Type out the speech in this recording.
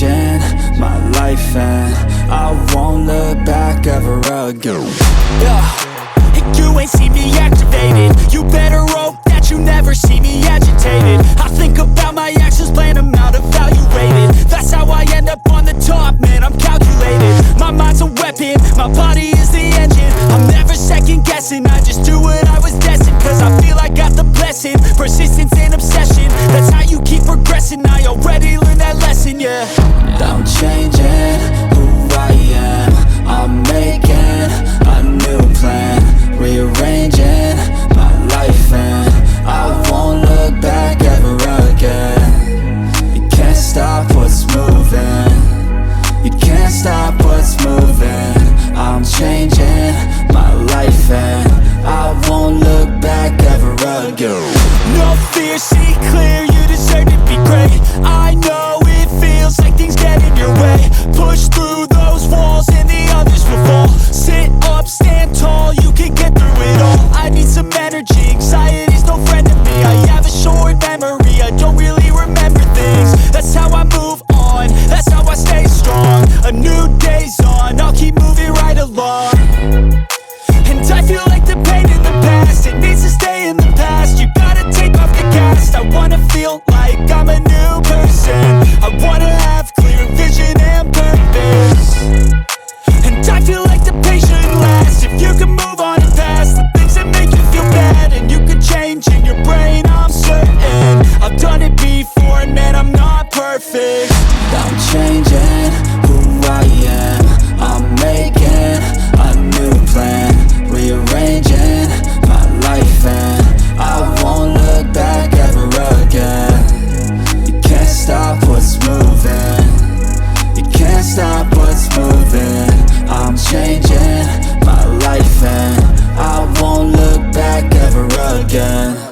changing my life and I won't look back ever again. Yeah, and you ain't see me activated. You better hope that you never see me agitated. I think about my actions, plan them out, evaluated. That's how I end up on the top, man, I'm calculated. My mind's a weapon, my body is the engine. I'm never second guessing, I just do what I was destined. Cause I feel I got the blessing, persistence and obsession. That's how you keep progressing, I already learned that lesson, yeah. I'm changing who I am, I'm making a new plan, rearranging my life and I won't look back ever again. You can't stop what's moving, you can't stop what's moving. I'm changing my life and I won't look back ever again. No fear, see clear, you deserve to be great. I know it feels like things get in your way. Push through those walls and the others will fall. Sit up, stand tall, you can get through it all. I need some energy, anxiety's no friend to me. I have a short memory, I don't really remember things. That's how I move on, that's how I stay strong. A new day's on, I'll keep moving right along. And I feel like the pain in the past, it needs to stay in the past. You gotta take off the cast. I wanna feel like I'm a new person. I wanna have clear vision and purpose. And I feel like the pain shouldn't last. If you can move on and past the things that make you feel bad, and you can change in your brain, I'm certain. I've done it before and man, I'm not perfect. I'm changing who I am, I'm making a new plan, rearranging my life and I won't look back ever again. You can't stop what's moving, you can't stop what's moving. I'm changing my life and I won't look back ever again.